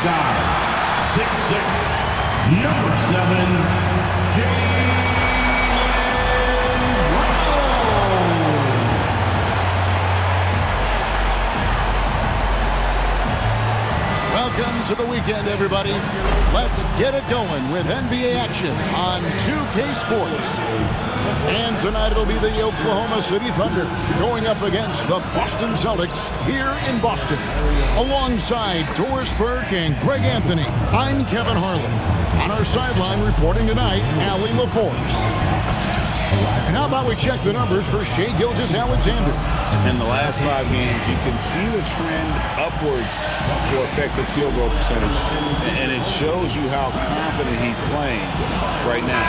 Size 6'6", number 7, Welcome to the weekend, everybody. Let's get it going with NBA action on 2K Sports. And tonight it'll be the Oklahoma City Thunder going up against the Boston Celtics here in Boston. Alongside Doris Burke and Greg Anthony, I'm Kevin Harlan. On our sideline reporting tonight, Allie LaForce. And how about we check the numbers for Shai Gilgeous-Alexander? In the last 5 games, you can see the trend upwards for effective field goal percentage. And it shows you how confident he's playing right now.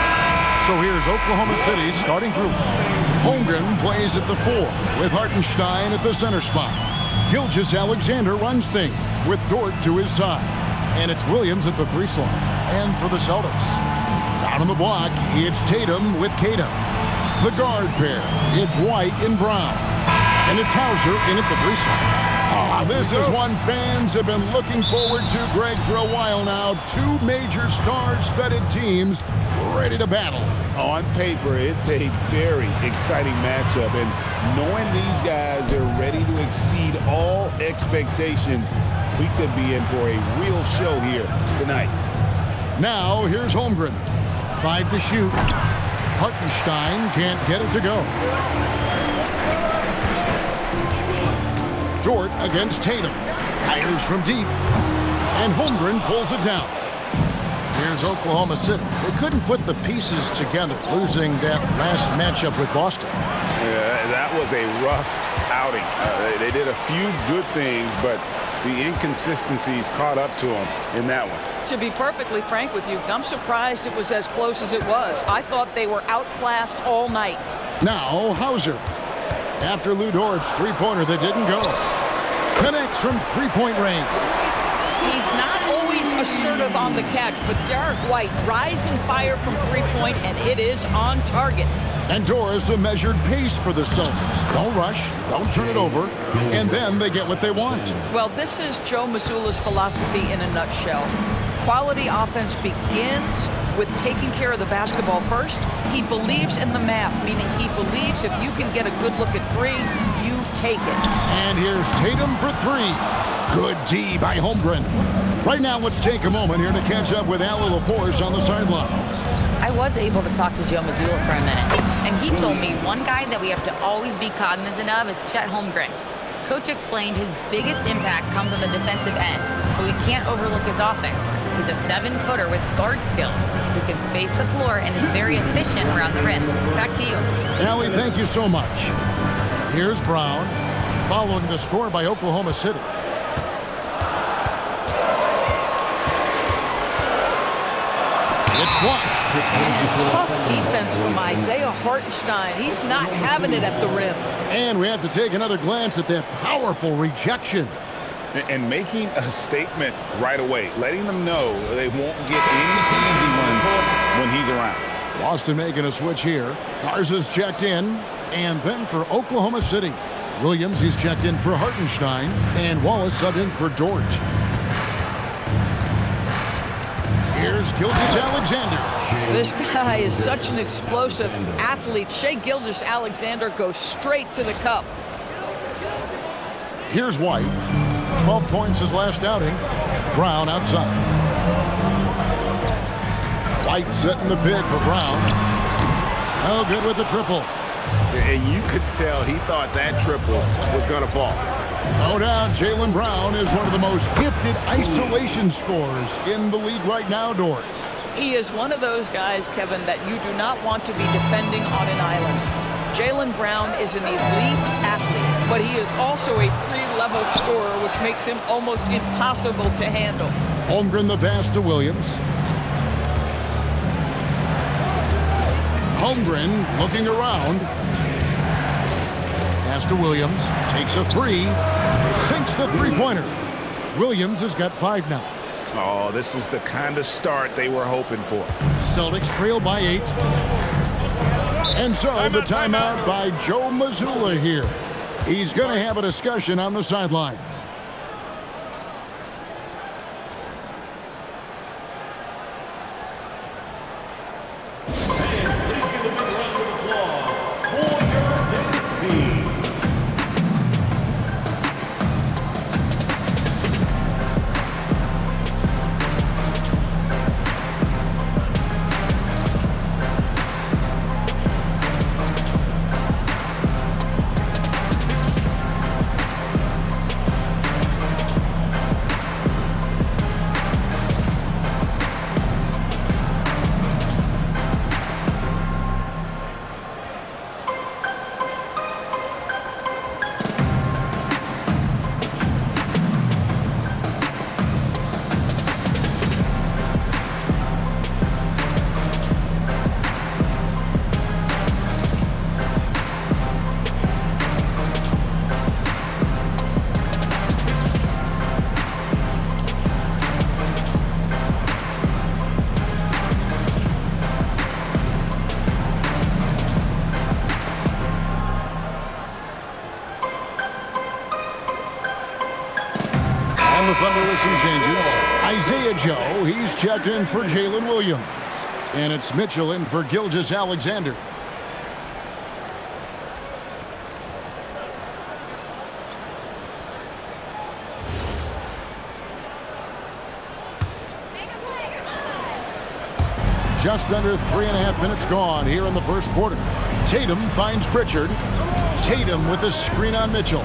So here's Oklahoma City's starting group. Holmgren plays at the 4 with Hartenstein at the center spot. Gilgeous-Alexander runs things with Dort to his side. And it's Williams at the 3 slot. And for the Celtics, down on the block, it's Tatum with Cato. The guard pair, it's White and Brown. And it's Hauser in at the 3 slot. This is one fans have been looking forward to, Greg, for a while now. 2 major star-studded teams ready to battle. On paper, it's a very exciting matchup. And knowing these guys are ready to exceed all expectations, we could be in for a real show here tonight. Now, here's Holmgren. 5 to shoot. Hartenstein can't get it to go. Dort against Tatum. Fires from deep. And Holmgren pulls it down. Here's Oklahoma City. They couldn't put the pieces together, losing that last matchup with Boston. Yeah, that was a rough outing. They did a few good things, but the inconsistencies caught up to them in that one. To be perfectly frank with you, I'm surprised it was as close as it was. I thought they were outclassed all night. Now, Hauser. After Lou Dort's three-pointer that didn't go. Connects from three-point range. He's not always assertive on the catch, but Derek White, rise and fire from three-point, and it is on target. And Doris a measured pace for the Celtics. Don't rush, don't turn it over, and then they get what they want. Well, this is Joe Mazzulla's philosophy in a nutshell. Quality offense begins with taking care of the basketball first. He believes in the math, meaning he believes if you can get a good look at 3, you take it. And here's Tatum for 3. Good D by Holmgren. Right now, let's take a moment here to catch up with Allie LaForce on the sidelines. I was able to talk to Joe Mazzulla for a minute, and he told me one guy that we have to always be cognizant of is Chet Holmgren. Coach explained his biggest impact comes on the defensive end, but we can't overlook his offense. He's a 7-footer with guard skills who can space the floor and is very efficient around the rim. Back to you. Allie, thank you so much. Here's Brown, following the score by Oklahoma City. It's blocked. Tough defense from Isaiah Hartenstein. He's not having it at the rim. And we have to take another glance at that powerful rejection. And making a statement right away, letting them know they won't get any easy ones when he's around. Boston making a switch here. Garza's checked in. And then for Oklahoma City, Williams, he's checked in for Hartenstein. And Wallace subbed in for Dort. Here's Gilgeous-Alexander. This guy is such an explosive athlete. Shai Gilgeous-Alexander goes straight to the cup. Here's White. 12 points his last outing. Brown outside. White setting the pick for Brown. Oh, good with the triple. And you could tell he thought that triple was going to fall. No doubt, Jaylen Brown is one of the most gifted isolation scorers in the league right now, Doris. He is one of those guys, Kevin, that you do not want to be defending on an island. Jaylen Brown is an elite athlete, but he is also a 3-level scorer, which makes him almost impossible to handle. Holmgren the pass to Williams. Holmgren looking around. Pass to Williams. Takes a 3. Sinks the three-pointer. Williams has got 5 now. Oh, this is the kind of start they were hoping for. Celtics trail by 8. And so the timeout by Joe Mazzulla here. He's going to have a discussion on the sideline. the Thunder with some changes. Isaiah Joe, he's checked in for Jalen Williams. And it's Mitchell in for Gilgeous-Alexander. Just under 3.5 minutes gone here in the first quarter. Tatum finds Pritchard. Tatum with a screen on Mitchell.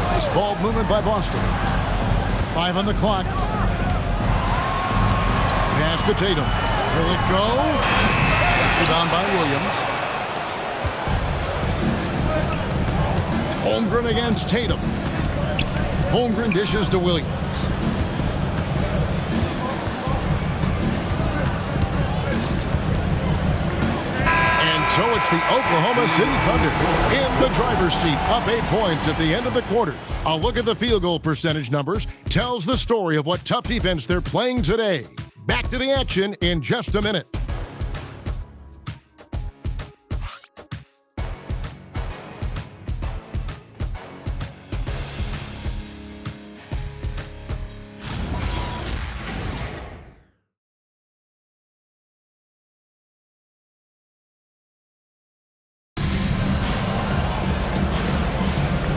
Nice ball movement by Boston. 5 on the clock. Pass to Tatum. Will it go? Rebound by Williams. Holmgren against Tatum. Holmgren dishes to Williams. So it's the Oklahoma City Thunder in the driver's seat, up 8 points at the end of the quarter. A look at the field goal percentage numbers tells the story of what tough defense they're playing today. Back to the action in just a minute.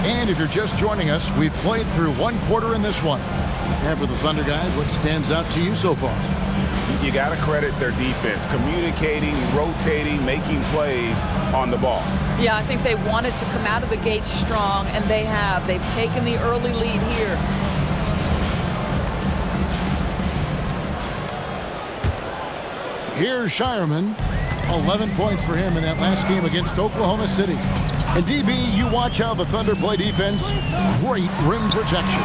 And if you're just joining us, we've played through 1 quarter in this one. And for the Thunder guys, what stands out to you so far? You got to credit their defense, communicating, rotating, making plays on the ball. Yeah, I think they wanted to come out of the gate strong, and they have. They've taken the early lead here. Here's Shireman. 11 points for him in that last game against Oklahoma City. And DB, you watch how the Thunder play defense. Great rim protection.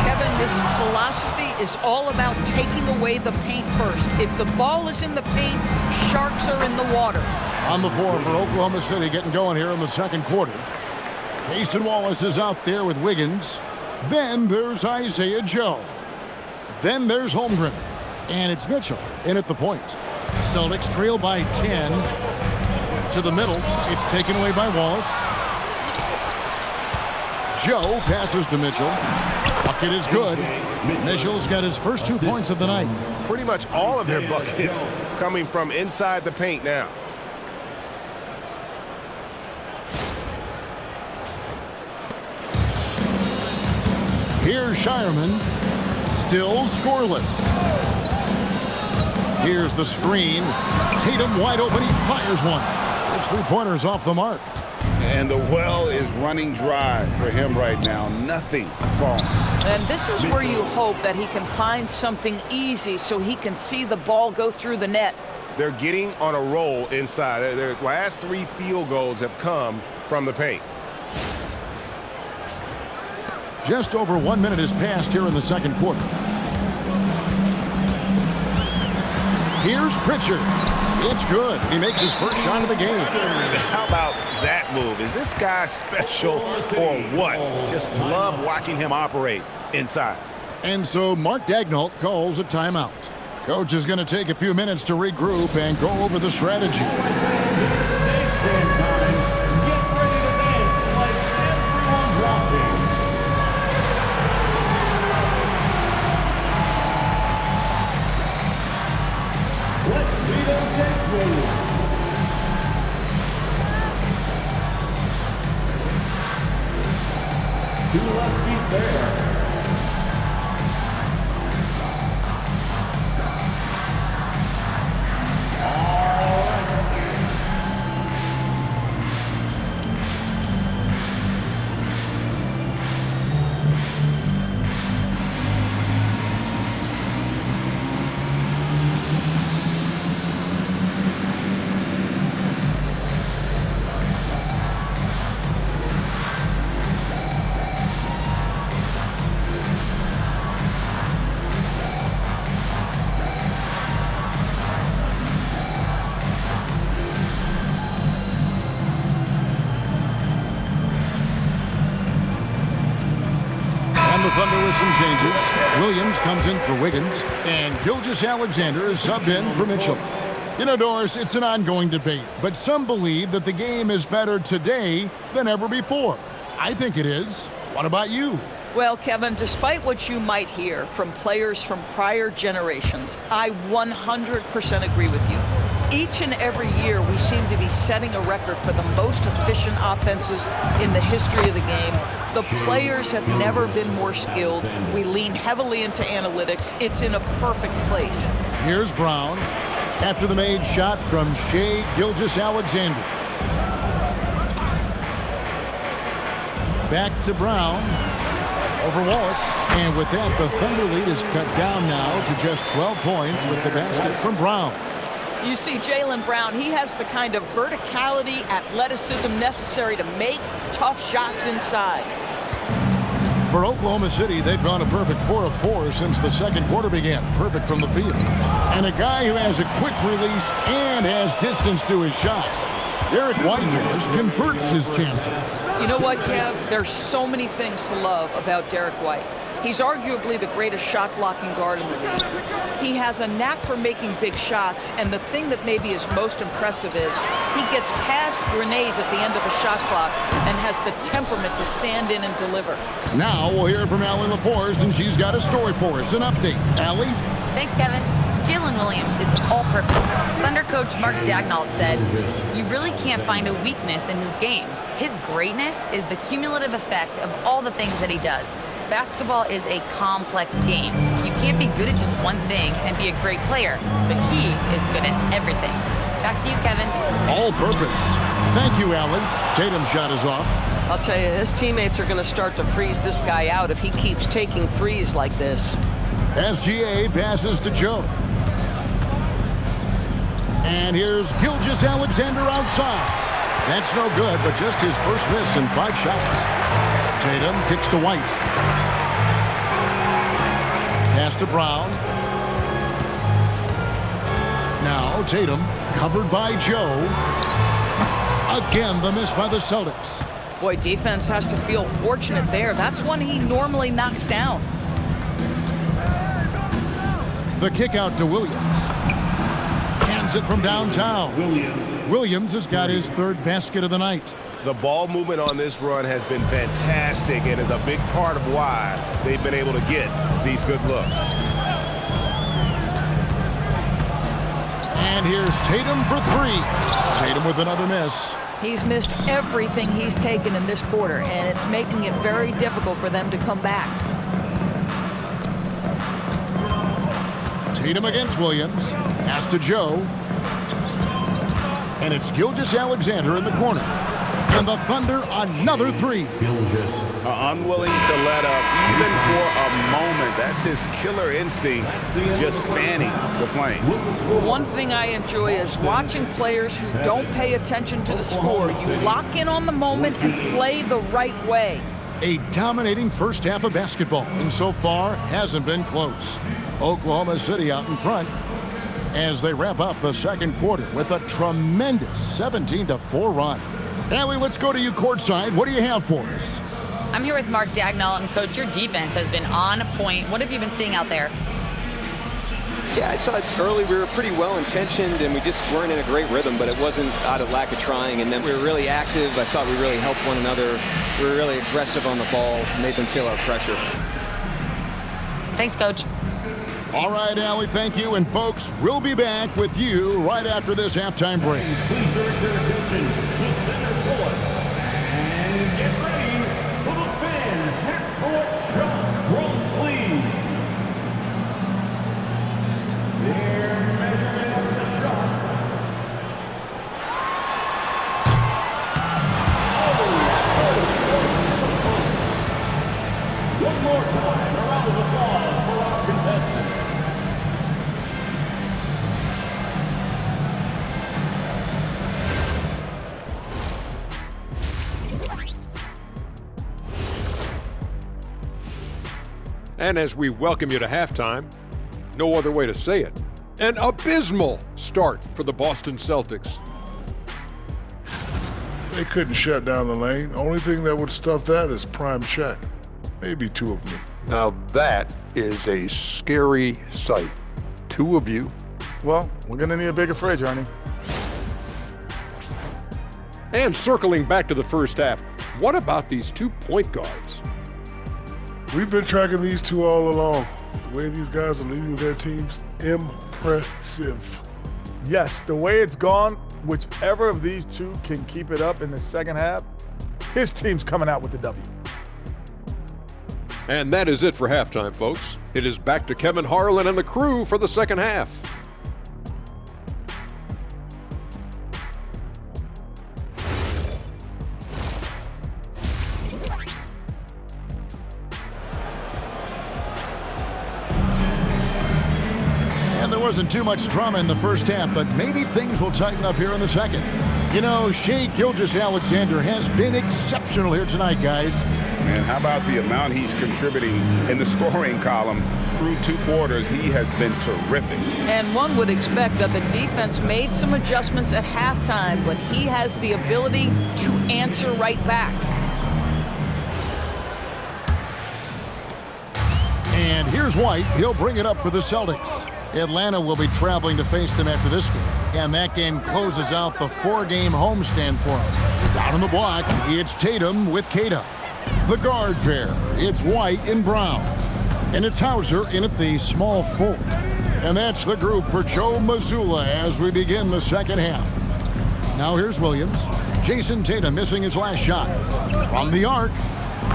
Kevin, this philosophy is all about taking away the paint first. If the ball is in the paint, sharks are in the water. On the floor for Oklahoma City, getting going here in the second quarter. Cason Wallace is out there with Wiggins. Then there's Isaiah Joe. Then there's Holmgren. And it's Mitchell in at the point. Celtics trail by 10. To the middle. It's taken away by Wallace. Joe passes to Mitchell. Bucket is good. Mitchell's got his first 2 points of the night. Pretty much all of their buckets coming from inside the paint now. Here's Shireman. Still scoreless. Here's the screen. Tatum wide open. He fires one. His 3-pointers off the mark. And the well is running dry for him right now. Nothing falling. And this is where you hope that he can find something easy so he can see the ball go through the net. They're getting on a roll inside. Their last 3 field goals have come from the paint. Just over 1 minute has passed here in the second quarter. Here's Pritchard. It's good. He makes his first shot of the game. How about that move? Is this guy special or what? Just love watching him operate inside. And so Mark Daigneault calls a timeout. Coach is going to take a few minutes to regroup and go over the strategy. Dance band time. Get ready to dance like everyone's watching. Let's see those dance moves. 2 left feet there. The Thunder with some changes. Williams comes in for Wiggins, and Gilgeous-Alexander is subbed in for Mitchell. You know, Doris, it's an ongoing debate, but some believe that the game is better today than ever before. I think it is. What about you? Well, Kevin, despite what you might hear from players from prior generations, I 100% agree with you. Each and every year, we seem to be setting a record for the most efficient offenses in the history of the game. The players have never been more skilled. We lean heavily into analytics. It's in a perfect place. Here's Brown after the made shot from Shea Gilgeous-Alexander. Back to Brown over Wallace. And with that, the Thunder lead is cut down now to just 12 points with the basket from Brown. You see Jaylen Brown, he has the kind of verticality, athleticism necessary to make tough shots inside. For Oklahoma City, they've gone a perfect 4 of 4 since the second quarter began. Perfect from the field. And a guy who has a quick release and has distance to his shots. Derek White converts his chances. You know what, Kev? There's so many things to love about Derek White. He's arguably the greatest shot-blocking guard in the league. He has a knack for making big shots, and the thing that maybe is most impressive is he gets past grenades at the end of a shot clock and has the temperament to stand in and deliver. Now we'll hear from Allie LaForce, and she's got a story for us. An update. Allie? Thanks, Kevin. Jalen Williams is all-purpose. Thunder coach Mark Daigneault said, "You really can't find a weakness in his game. His greatness is the cumulative effect of all the things that he does. Basketball is a complex game. You can't be good at just one thing and be a great player, but he is good at everything." Back to you, Kevin. All purpose. Thank you, Allie. Tatum's shot is off. I'll tell you, his teammates are going to start to freeze this guy out if he keeps taking threes like this. SGA passes to Joe. And here's Gilgeous-Alexander outside. That's no good, but just his first miss in 5 shots. Tatum kicks to White. Pass to Brown. Now Tatum covered by Joe. Again, the miss by the Celtics. Boy, defense has to feel fortunate there. That's one he normally knocks down. The kick out to Williams. Hands it from downtown. Williams has got his 3rd basket of the night. The ball movement on this run has been fantastic and is a big part of why they've been able to get these good looks. And here's Tatum for 3. Tatum with another miss. He's missed everything he's taken in this quarter, and it's making it very difficult for them to come back. Tatum against Williams. Pass to Joe. And it's Gilgeous-Alexander in the corner. And the Thunder another 3. Unwilling to let up even for a moment. That's his killer instinct, just fanning the flame. One thing I enjoy is watching players who don't pay attention to the score. You lock in on the moment and play the right way. A dominating first half of basketball, and so far hasn't been close. Oklahoma City out in front as they wrap up the second quarter with a tremendous 17-4 run. Allie, let's go to you courtside. What do you have for us? I'm here with Mark Daigneault, and Coach, your defense has been on point. What have you been seeing out there? Yeah, I thought early we were pretty well-intentioned, and we just weren't in a great rhythm, but it wasn't out of lack of trying. And then we were really active. I thought we really helped one another. We were really aggressive on the ball, made them feel our pressure. Thanks, Coach. All right, Allie, thank you. And, folks, we'll be back with you right after this halftime break. Please direct your attention to center court. And get ready for the fan half-court shot. Drums, please. Their measurement of the shot. One more time, a round of applause for our contestants. And as we welcome you to halftime, no other way to say it, an abysmal start for the Boston Celtics. They couldn't shut down the lane. Only thing that would stuff that is prime check. Maybe 2 of them. Now that is a scary sight. 2 of you. Well, we're going to need a bigger fridge, Arnie. And circling back to the first half, what about these 2 point guards? We've been tracking these two all along. The way these guys are leading their teams, impressive. Yes, the way it's gone, whichever of these two can keep it up in the second half, his team's coming out with the W. And that is it for halftime, folks. It is back to Kevin Harlan and the crew for the second half. And there wasn't too much drama in the first half, but maybe things will tighten up here in the second. You know, Shai Gilgeous-Alexander has been exceptional here tonight, guys. And how about the amount he's contributing in the scoring column? Through 2 quarters, he has been terrific. And one would expect that the defense made some adjustments at halftime, but he has the ability to answer right back. And here's White. He'll bring it up for the Celtics. Atlanta will be traveling to face them after this game. And that game closes out the 4-game homestand for them. Down on the block, it's Tatum with Keita. The guard pair, it's White and Brown. And it's Hauser in at the small forward. And that's the group for Joe Mazzulla as we begin the second half. Now here's Williams. Jason Tatum missing his last shot. From the arc.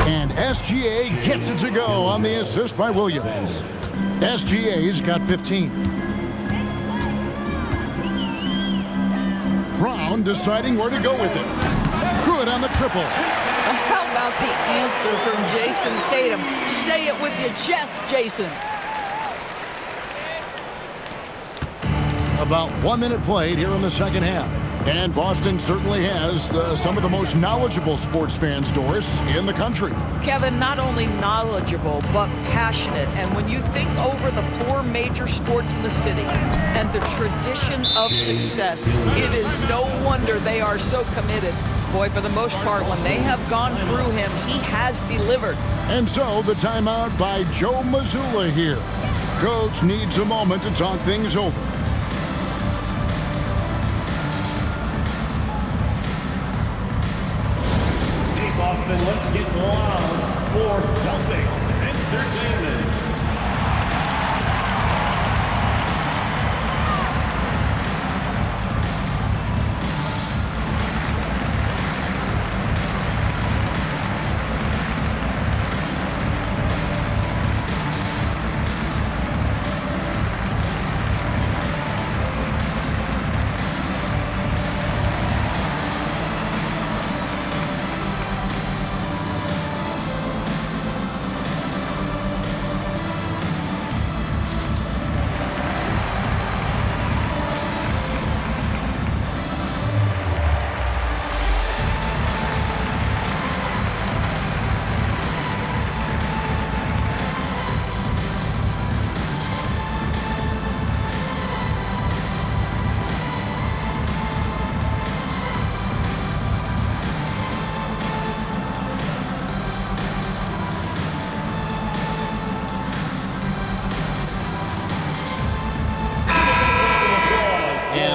And SGA gets it to go on the assist by Williams. SGA's got 15. Brown deciding where to go with it. Good on the triple. How about the answer from Jason Tatum? Say it with your chest, Jason. About 1 minute played here in the second half. And Boston certainly has some of the most knowledgeable sports fans, Doris, in the country. Kevin, not only knowledgeable, but passionate. And when you think over the 4 major sports in the city and the tradition of success, it is no wonder they are so committed. Boy, for the most part, when they have gone through him, he has delivered. And so the timeout by Joe Mazzulla here. Coach needs a moment to talk things over. Boston, let's get loud for Celtics Entertainment.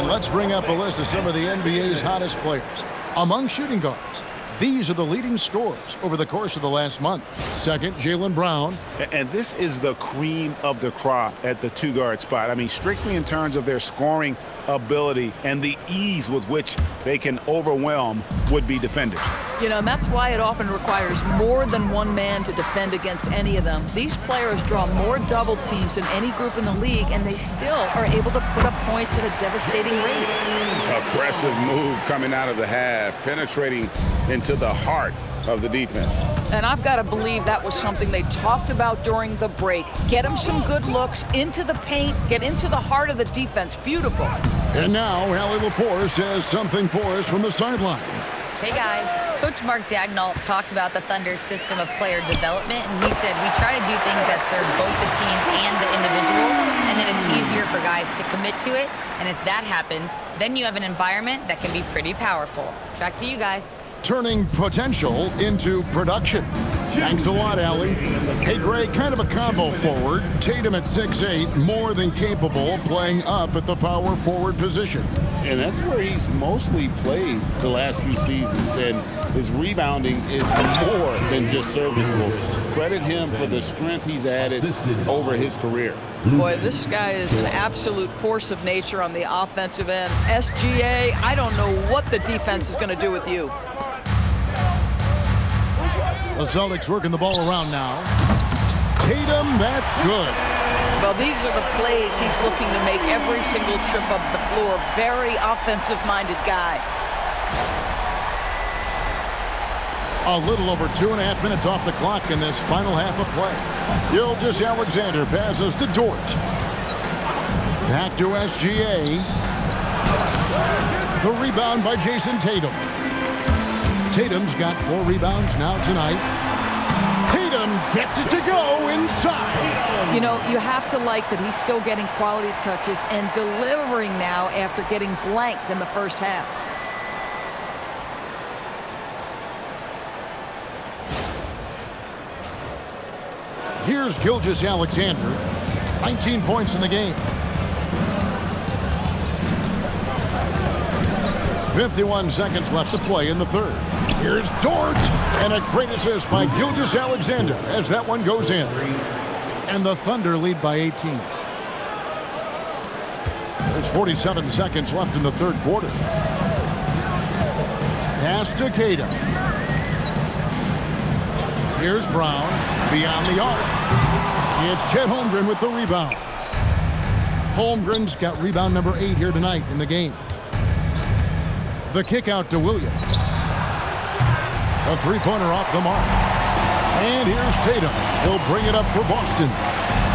Let's bring up a list of some of the NBA's hottest players. Among shooting guards, these are the leading scorers over the course of the last month. Second, Jaylen Brown. And this is the cream of the crop at the 2-guard spot. I mean, strictly in terms of their scoring ability and the ease with which they can overwhelm would-be defenders. You know, and that's why it often requires more than one man to defend against any of them. These players draw more double teams than any group in the league, and they still are able to put up points at a devastating rate. Aggressive move coming out of the half, penetrating into the heart of the defense. And I've got to believe that was something they talked about during the break. Get them some good looks into the paint, get into the heart of the defense. Beautiful. And now, Allie LaForce has something for us from the sideline. Hey guys, Coach Mark Dagnall talked about the Thunder's system of player development, and he said we try to do things that serve both the team and the individual, and then it's easier for guys to commit to it, and if that happens, then you have an environment that can be pretty powerful. Back to you guys. Turning potential into production. Thanks a lot, Allie. Hey, Greg, kind of a combo forward. Tatum at 6'8", more than capable, playing up at the power forward position. And that's where he's mostly played the last few seasons, and his rebounding is more than just serviceable. Credit him for the strength he's added over his career. Boy, this guy is an absolute force of nature on the offensive end. SGA, I don't know what the defense is going to do with you. The Celtics working the ball around now. Tatum, that's good. Well, these are the plays he's looking to make every single trip up the floor. Very offensive-minded guy. A little over 2.5 minutes off the clock in this final half of play. Gilgeous-Alexander passes to Dort. Back to SGA. The rebound by Jason Tatum. Tatum's got 4 rebounds now tonight. Tatum gets it to go inside. You know, you have to like that he's still getting quality touches and delivering now after getting blanked in the first half. Here's Gilgeous-Alexander, 19 points in the game. 51 seconds left to play in the third. Here's Dort, and a great assist by Gilgeous-Alexander as that one goes in. And the Thunder lead by 18. There's 47 seconds left in the third quarter. Pass to Tatum. Here's Brown, beyond the arc. It's Chet Holmgren with the rebound. Holmgren's got rebound number 8 here tonight in the game. The kick out to Williams. A three-pointer off the mark. And here's Tatum. He'll bring it up for Boston.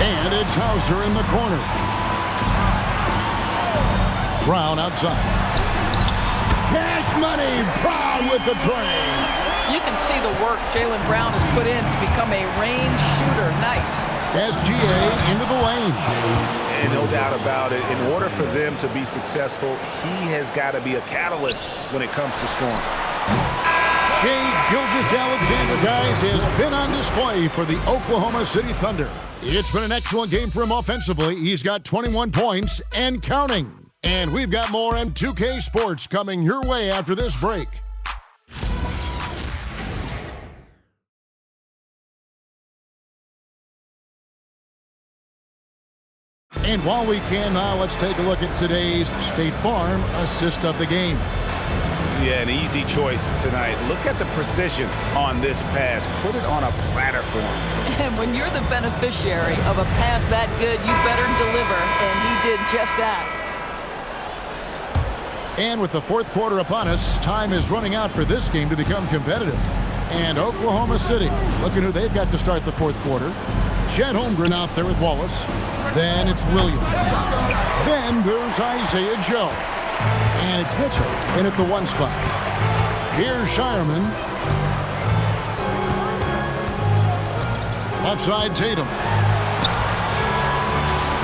And it's Hauser in the corner. Brown outside. Cash money. Brown with the tray. You can see the work Jaylen Brown has put in to become a range shooter. Nice. SGA into the lane. And no doubt about it, in order for them to be successful, he has got to be a catalyst when it comes to scoring. Shai Gilgeous-Alexander, guys, has been on display for the Oklahoma City Thunder. It's been an excellent game for him offensively. He's got 21 points and counting. And we've got more M2K Sports coming your way after this break. And while we can now, let's take a look at today's State Farm assist of the game. Yeah, an easy choice tonight. Look at the precision on this pass. Put it on a platter for him. And when you're the beneficiary of a pass that good, you better deliver, and he did just that. And with the fourth quarter upon us, time is running out for this game to become competitive. And Oklahoma City, looking who they've got to start the fourth quarter. Chet Holmgren out there with Wallace. Then it's Williams. Then there's Isaiah Joe. And it's Mitchell in at the 1 spot. Here's Shireman. Left side Tatum.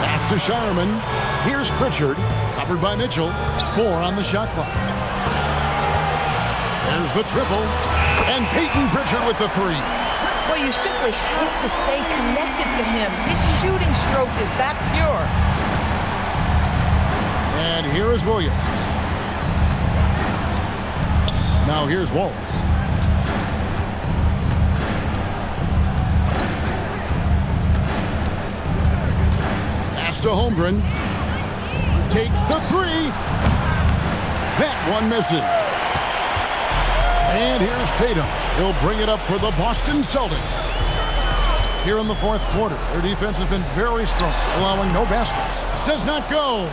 Pass to Shireman. Here's Pritchard. Covered by Mitchell. 4 on the shot clock. There's the triple. And Peyton Pritchard with the 3. Well, you simply have to stay connected to him. His shooting stroke is that pure. And here is Williams. Now here's Wallace. Pass to Holmgren. Takes the 3. That one misses. And here's Tatum. He'll bring it up for the Boston Celtics. Here in the fourth quarter, their defense has been very strong, allowing no baskets. Does not go.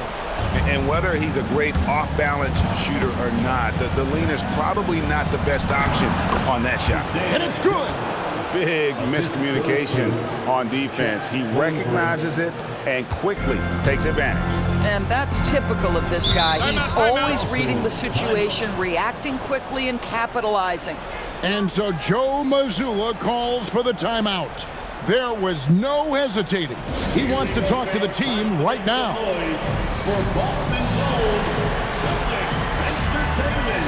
And whether he's a great off-balance shooter or not, the lean is probably not the best option on that shot. And it's good. Big miscommunication on defense. He recognizes it and quickly takes advantage. And that's typical of this guy. He's always reading the situation, reacting quickly, and capitalizing. And so Joe Mazzulla calls for the timeout. There was no hesitating. He wants to talk to the team right now. For Boston Gold, Celtics Entertainment.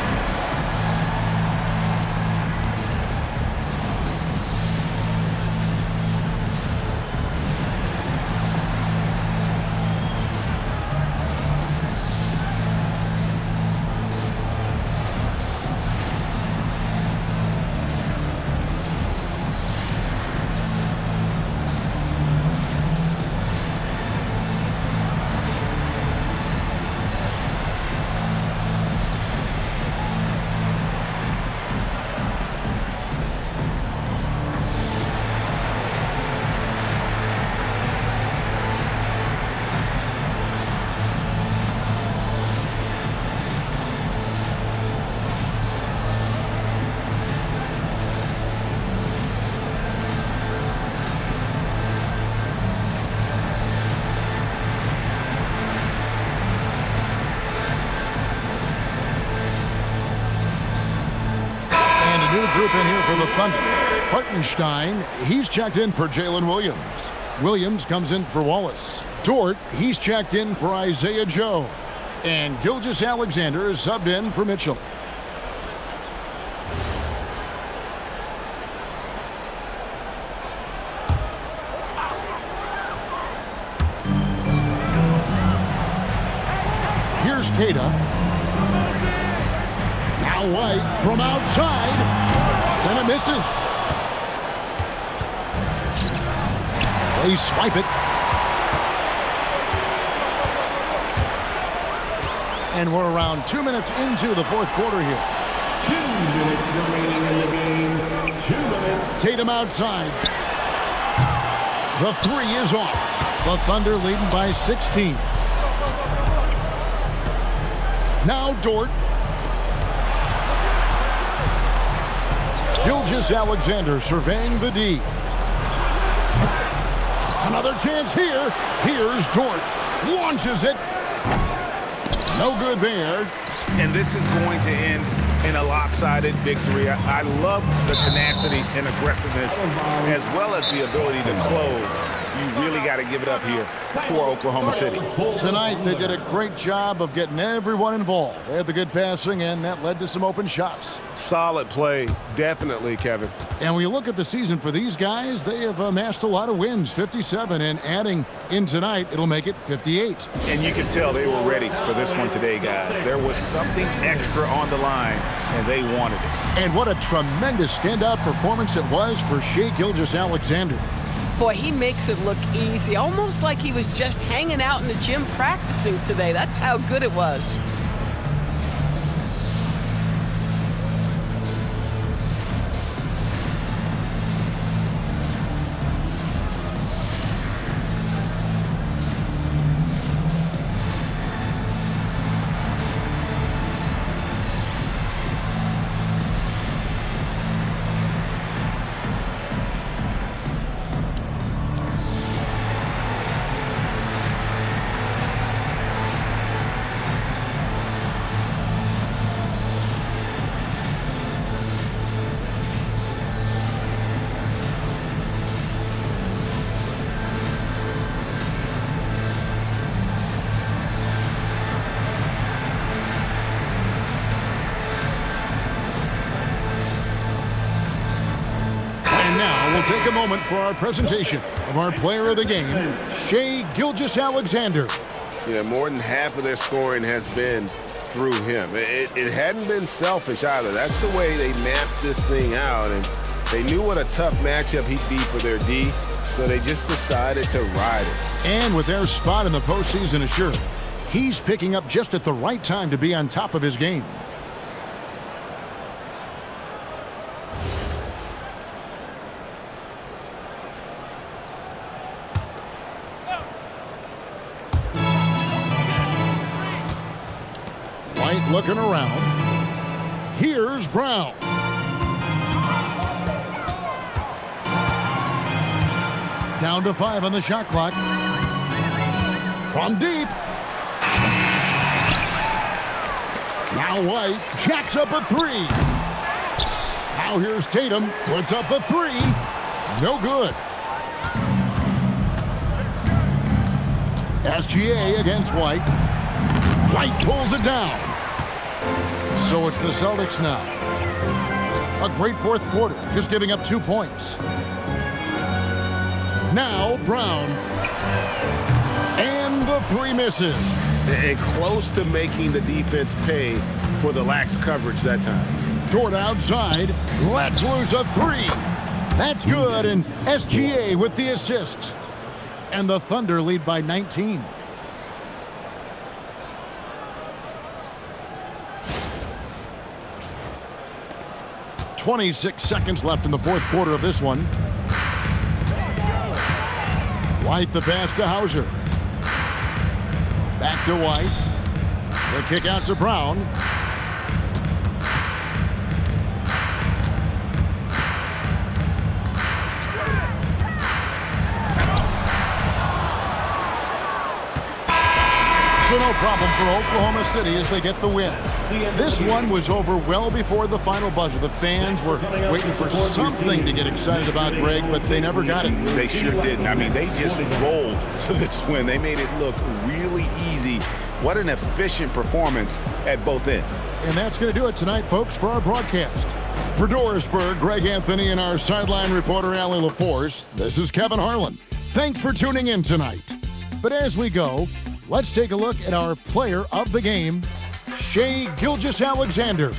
new group in here for the Thunder. Hartenstein, he's checked in for Jalen Williams. Williams comes in for Wallace. Dort, he's checked in for Isaiah Joe. And Gilgeous-Alexander is subbed in for Mitchell. Here's Keita. Now White from outside. And it misses. They swipe it. And we're around 2 minutes into the fourth quarter here. 2 minutes remaining in the game. 2 minutes. Tatum outside. The three is off. The Thunder leading by 16. Now Dort. Gilgeous-Alexander surveying the D. Another chance here. Here's Dort. Launches it. No good there. And this is going to end in a lopsided victory. I love the tenacity and aggressiveness as well as the ability to close. You really got to give it up here for Oklahoma City. Tonight, they did a great job of getting everyone involved. They had the good passing, and that led to some open shots. Solid play, definitely, Kevin. And when you look at the season for these guys, they have amassed a lot of wins, 57, and adding in tonight, it'll make it 58. And you can tell they were ready for this one today, guys. There was something extra on the line, and they wanted it. And what a tremendous standout performance it was for Shai Gilgeous-Alexander. Boy, he makes it look easy, almost like he was just hanging out in the gym practicing today. That's how good it was. We'll take a moment for our presentation of our player of the game, Shai Gilgeous-Alexander. Yeah, more than half of their scoring has been through him. It hadn't been selfish either. That's the way they mapped this thing out, and they knew what a tough matchup he'd be for their D, so they just decided to ride it. And with their spot in the postseason assured, he's picking up just at the right time to be on top of his game. White looking around. Here's Brown. Down to 5 on the shot clock. From deep. Now White jacks up a 3. Now here's Tatum. Puts up a 3. No good. SGA against White. White pulls it down. So it's the Celtics now. A great fourth quarter, just giving up 2 points. Now Brown. And the 3 misses. And close to making the defense pay for the lax coverage that time. Dort outside. Lets loose a 3. That's good, and SGA with the assist. And the Thunder lead by 19. .26 seconds left in the fourth quarter of this one. White the pass to Hauser. Back to White. The kick out to Brown. So no problem for Oklahoma City as they get the win. This one was over well before the final buzzer. The fans were waiting for something to get excited about, Greg, but they never got it. They sure didn't. I mean, they just rolled to this win. They made it look really easy. What an efficient performance at both ends. And that's going to do it tonight, folks, for our broadcast. For Dorisburg, Greg Anthony, and our sideline reporter, Allie LaForce, this is Kevin Harlan. Thanks for tuning in tonight. But as we go, let's take a look at our player of the game, Shai Gilgeous-Alexander.